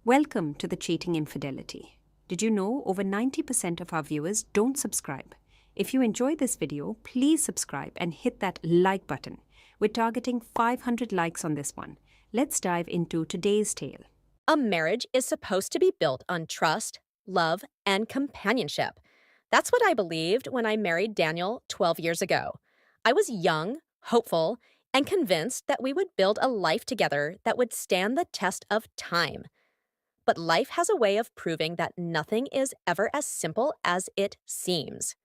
Welcome to the Cheating Infidelity. Did you know over 90% of our viewers don't subscribe? If you enjoyed this video, please subscribe and hit that like button. We're targeting 500 likes on this one. Let's dive into today's tale. A marriage is supposed to be built on trust, love, and companionship. That's what I believed when I married Daniel 12 years ago. I was young, hopeful, and convinced that we would build a life together that would stand the test of time. But life has a way of proving that nothing is ever as simple as it seems.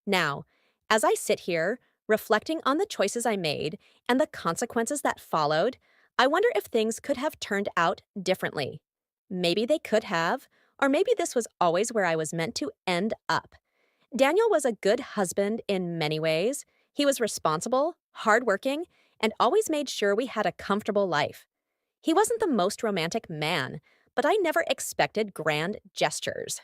Now, as I sit here, reflecting on the choices I made and the consequences that followed, I wonder if things could have turned out differently. Maybe they could have, or maybe this was always where I was meant to end up. Daniel was a good husband in many ways. He was responsible, hardworking, and always made sure we had a comfortable life. He wasn't the most romantic man, but I never expected grand gestures.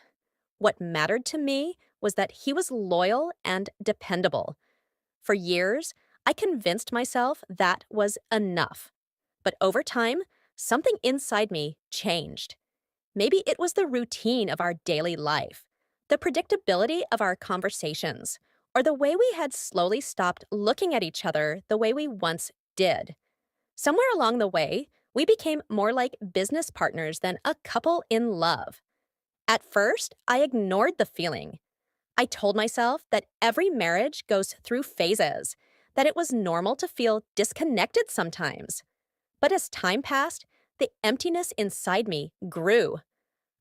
What mattered to me was that he was loyal and dependable. For years, I convinced myself that was enough. But over time, something inside me changed. Maybe it was the routine of our daily life, the predictability of our conversations, or the way we had slowly stopped looking at each other the way we once did. Somewhere along the way, we became more like business partners than a couple in love. At first, I ignored the feeling. I told myself that every marriage goes through phases, that it was normal to feel disconnected sometimes. But as time passed, the emptiness inside me grew.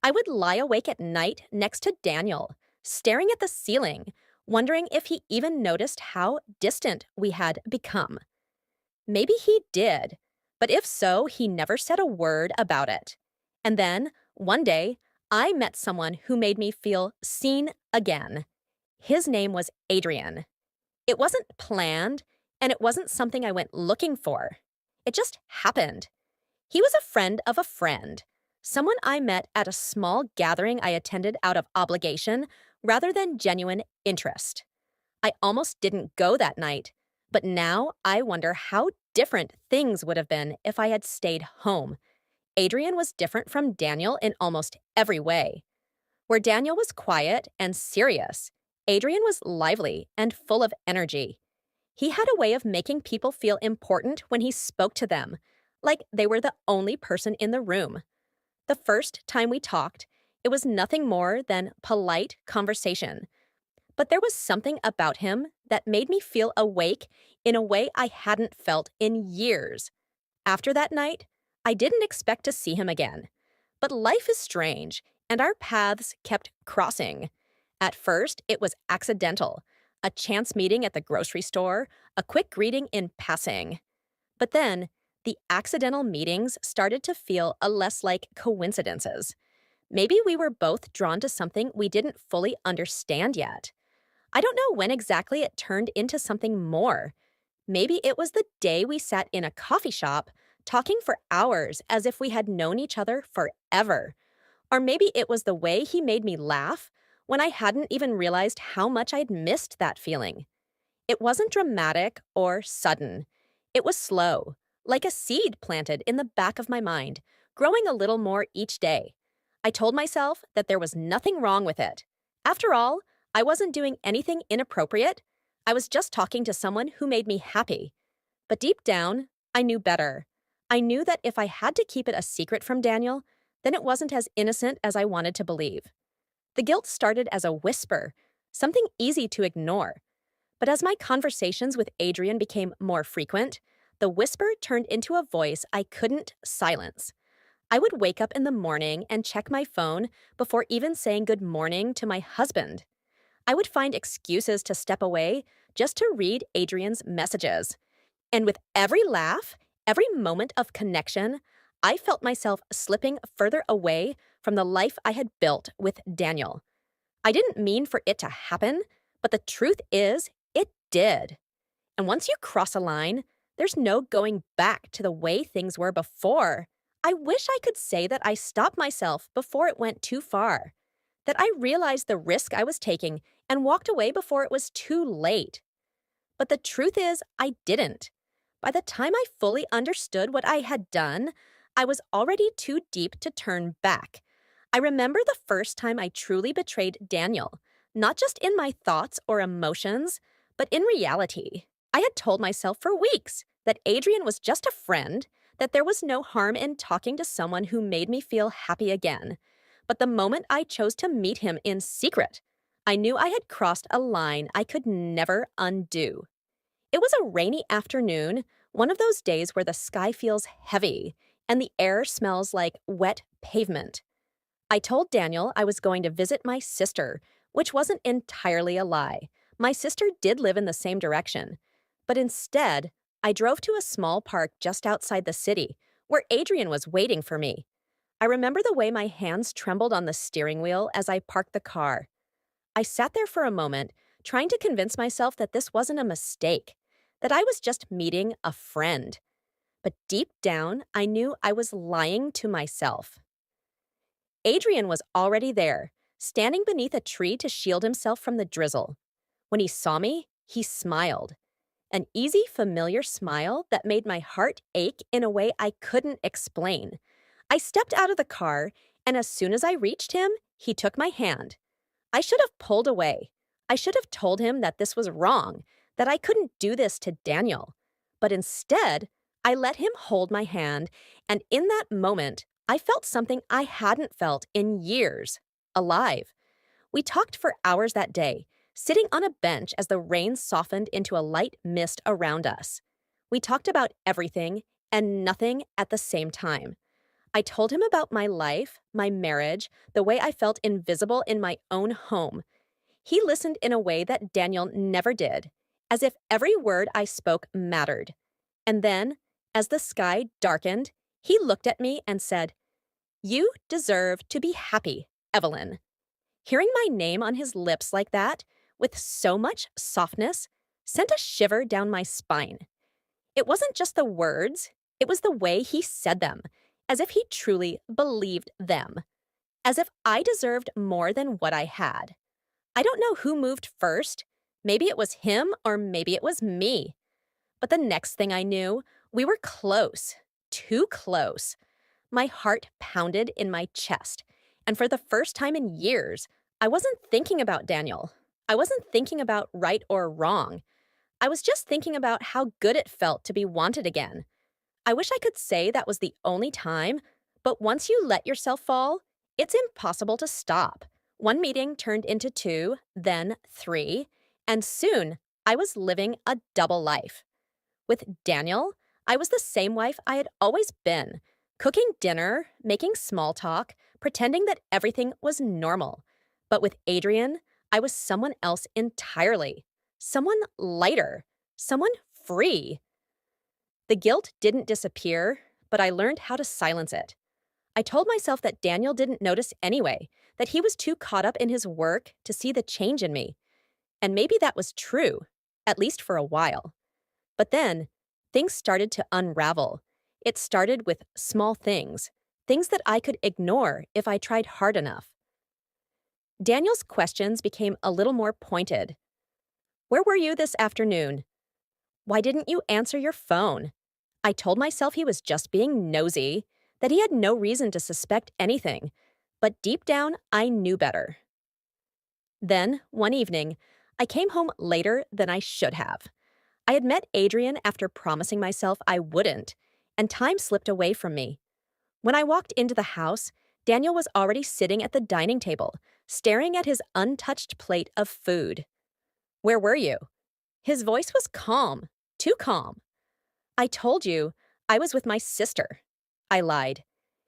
I would lie awake at night next to Daniel, staring at the ceiling, wondering if he even noticed how distant we had become. Maybe he did, but if so, he never said a word about it. And then, one day, I met someone who made me feel seen again. His name was Adrian. It wasn't planned, and it wasn't something I went looking for. It just happened. He was a friend of a friend, someone I met at a small gathering I attended out of obligation rather than genuine interest. I almost didn't go that night, but now I wonder how different things would have been if I had stayed home. Adrian was different from Daniel in almost every way. Where Daniel was quiet and serious, Adrian was lively and full of energy. He had a way of making people feel important when he spoke to them, like they were the only person in the room. The first time we talked, it was nothing more than polite conversation. But there was something about him that made me feel awake in a way I hadn't felt in years. After that night, I didn't expect to see him again. But life is strange, and our paths kept crossing. At first, it was accidental. A chance meeting at the grocery store, a quick greeting in passing. But then, the accidental meetings started to feel a less like coincidences. Maybe we were both drawn to something we didn't fully understand yet. I don't know when exactly it turned into something more. Maybe it was the day we sat in a coffee shop, talking for hours as if we had known each other forever. Or maybe it was the way he made me laugh when I hadn't even realized how much I'd missed that feeling. It wasn't dramatic or sudden. It was slow, like a seed planted in the back of my mind, growing a little more each day. I told myself that there was nothing wrong with it. After all, I wasn't doing anything inappropriate. I was just talking to someone who made me happy. But deep down, I knew better. I knew that if I had to keep it a secret from Daniel, then it wasn't as innocent as I wanted to believe. The guilt started as a whisper, something easy to ignore. But as my conversations with Adrian became more frequent, the whisper turned into a voice I couldn't silence. I would wake up in the morning and check my phone before even saying good morning to my husband. I would find excuses to step away just to read Adrian's messages. And with every laugh, every moment of connection, I felt myself slipping further away from the life I had built with Daniel. I didn't mean for it to happen, but the truth is, it did. And once you cross a line, there's no going back to the way things were before. I wish I could say that I stopped myself before it went too far, that I realized the risk I was taking and walked away before it was too late. But the truth is, I didn't. By the time I fully understood what I had done, I was already too deep to turn back. I remember the first time I truly betrayed Daniel, not just in my thoughts or emotions, but in reality. I had told myself for weeks that Adrian was just a friend, that there was no harm in talking to someone who made me feel happy again. But the moment I chose to meet him in secret, I knew I had crossed a line I could never undo. It was a rainy afternoon, one of those days where the sky feels heavy and the air smells like wet pavement. I told Daniel I was going to visit my sister, which wasn't entirely a lie. My sister did live in the same direction. But instead, I drove to a small park just outside the city, where Adrian was waiting for me. I remember the way my hands trembled on the steering wheel as I parked the car. I sat there for a moment, trying to convince myself that this wasn't a mistake, that I was just meeting a friend. But deep down, I knew I was lying to myself. Adrian was already there, standing beneath a tree to shield himself from the drizzle. When he saw me, he smiled. An easy, familiar smile that made my heart ache in a way I couldn't explain. I stepped out of the car, and as soon as I reached him, he took my hand. I should have pulled away. I should have told him that this was wrong, that I couldn't do this to Daniel. But instead, I let him hold my hand, and in that moment, I felt something I hadn't felt in years. Alive. We talked for hours that day, sitting on a bench as the rain softened into a light mist around us. We talked about everything and nothing at the same time. I told him about my life, my marriage, the way I felt invisible in my own home. He listened in a way that Daniel never did, as if every word I spoke mattered. And then, as the sky darkened, he looked at me and said, "You deserve to be happy, Evelyn." Hearing my name on his lips like that, with so much softness, sent a shiver down my spine. It wasn't just the words, it was the way he said them, as if he truly believed them, as if I deserved more than what I had. I don't know who moved first. Maybe it was him or maybe it was me. But the next thing I knew, we were close, too close. My heart pounded in my chest, and for the first time in years, I wasn't thinking about Daniel. I wasn't thinking about right or wrong. I was just thinking about how good it felt to be wanted again. I wish I could say that was the only time, but once you let yourself fall, it's impossible to stop. One meeting turned into 2, then 3, and soon I was living a double life. With Daniel, I was the same wife I had always been, cooking dinner, making small talk, pretending that everything was normal. But with Adrian, I was someone else entirely. Someone lighter. Someone free. The guilt didn't disappear, but I learned how to silence it. I told myself that Daniel didn't notice anyway, that he was too caught up in his work to see the change in me. And maybe that was true, at least for a while. But then, things started to unravel. It started with small things, things that I could ignore if I tried hard enough. Daniel's questions became a little more pointed. "Where were you this afternoon? Why didn't you answer your phone?" I told myself he was just being nosy, that he had no reason to suspect anything, but deep down, I knew better. Then, one evening, I came home later than I should have. I had met Adrian after promising myself I wouldn't, and time slipped away from me. When I walked into the house, Daniel was already sitting at the dining table, staring at his untouched plate of food. "Where were you?" His voice was calm, too calm. "I told you, I was with my sister." I lied.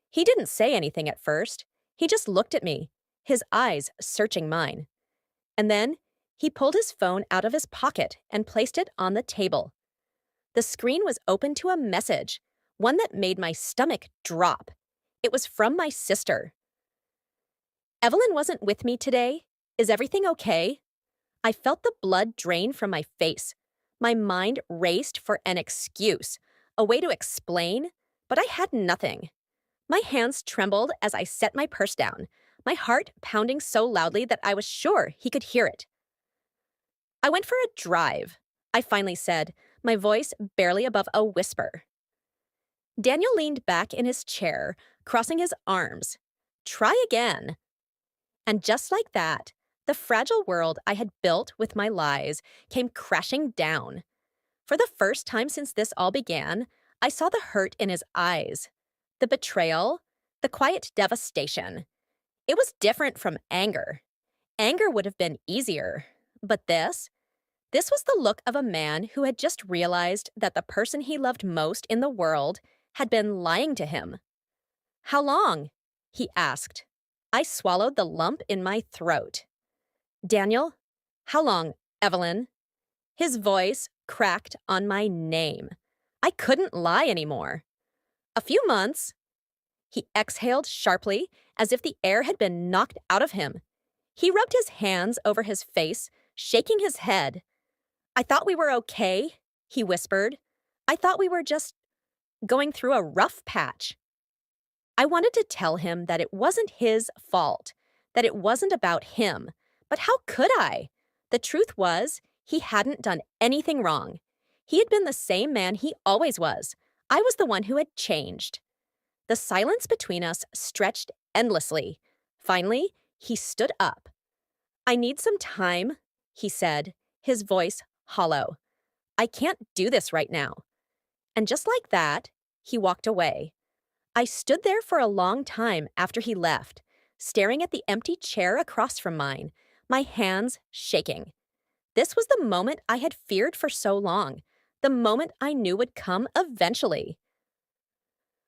He didn't say anything at first. He just looked at me, his eyes searching mine. And then, he pulled his phone out of his pocket and placed it on the table. The screen was open to a message, one that made my stomach drop. It was from my sister. "Evelyn wasn't with me today. Is everything okay?" I felt the blood drain from my face. My mind raced for an excuse, a way to explain, but I had nothing. My hands trembled as I set my purse down, my heart pounding so loudly that I was sure he could hear it. "I went for a drive," I finally said, my voice barely above a whisper. Daniel leaned back in his chair, crossing his arms. Try again. And just like that, the fragile world I had built with my lies came crashing down. For the first time since this all began, I saw the hurt in his eyes, the betrayal, the quiet devastation. It was different from anger. Anger would have been easier. But this was the look of a man who had just realized that the person he loved most in the world had been lying to him. How long? He asked. I swallowed the lump in my throat. Daniel? How long, Evelyn? His voice cracked on my name. I couldn't lie anymore. A few months. He exhaled sharply, as if the air had been knocked out of him. He rubbed his hands over his face, shaking his head. I thought we were okay, he whispered. I thought we were just going through a rough patch. I wanted to tell him that it wasn't his fault, that it wasn't about him. But how could I? The truth was, he hadn't done anything wrong. He had been the same man he always was. I was the one who had changed. The silence between us stretched endlessly. Finally, he stood up. I need some time, he said, his voice hollow. I can't do this right now. And just like that, he walked away. I stood there for a long time after he left, staring at the empty chair across from mine, my hands shaking. This was the moment I had feared for so long, the moment I knew would come eventually.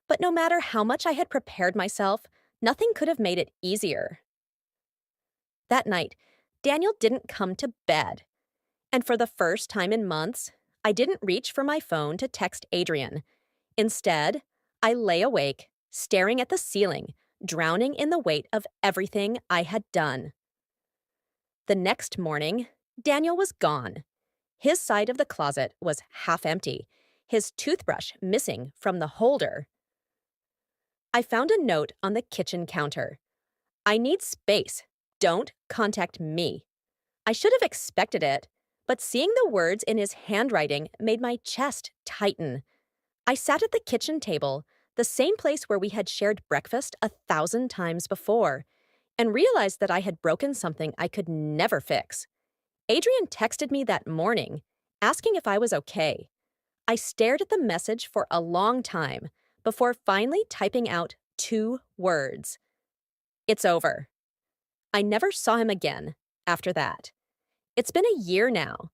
But no matter how much I had prepared myself, nothing could have made it easier. That night, Daniel didn't come to bed. And for the first time in months, I didn't reach for my phone to text Adrian. Instead, I lay awake, staring at the ceiling, drowning in the weight of everything I had done. The next morning, Daniel was gone. His side of the closet was half empty, his toothbrush missing from the holder. I found a note on the kitchen counter. I need space. Don't contact me. I should have expected it, but seeing the words in his handwriting made my chest tighten. I sat at the kitchen table, the same place where we had shared breakfast 1,000 times before, and realized that I had broken something I could never fix. Adrian texted me that morning, asking if I was okay. I stared at the message for a long time before finally typing out 2 words. It's over. I never saw him again after that. It's been a year now.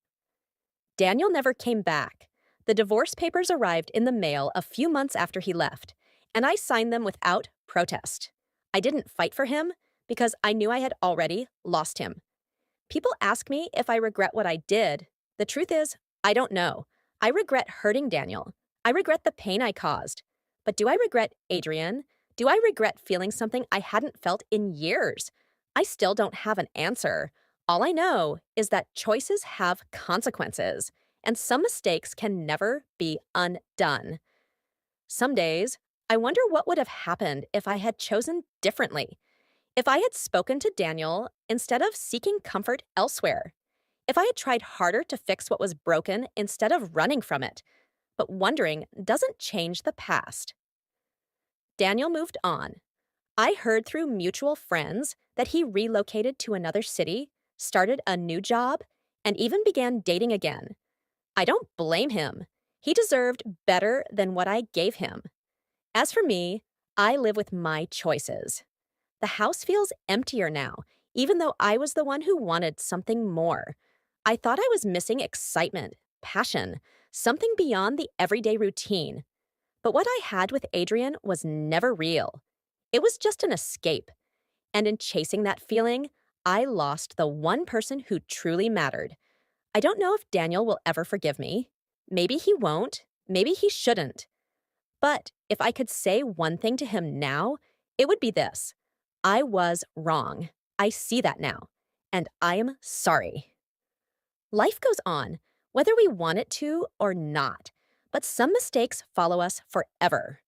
Daniel never came back. The divorce papers arrived in the mail a few months after he left, and I signed them without protest. I didn't fight for him because I knew I had already lost him. People ask me if I regret what I did. The truth is, I don't know. I regret hurting Daniel. I regret the pain I caused. But do I regret Adrian? Do I regret feeling something I hadn't felt in years? I still don't have an answer. All I know is that choices have consequences, and some mistakes can never be undone. Some days, I wonder what would have happened if I had chosen differently. If I had spoken to Daniel instead of seeking comfort elsewhere. If I had tried harder to fix what was broken instead of running from it. But wondering doesn't change the past. Daniel moved on. I heard through mutual friends that he relocated to another city, started a new job, and even began dating again. I don't blame him. He deserved better than what I gave him. As for me, I live with my choices. The house feels emptier now, even though I was the one who wanted something more. I thought I was missing excitement, passion, something beyond the everyday routine. But what I had with Adrian was never real. It was just an escape. And in chasing that feeling, I lost the one person who truly mattered. I don't know if Daniel will ever forgive me. Maybe he won't. Maybe he shouldn't. But if I could say one thing to him now, it would be this. I was wrong. I see that now. And I'm sorry. Life goes on, whether we want it to or not. But some mistakes follow us forever.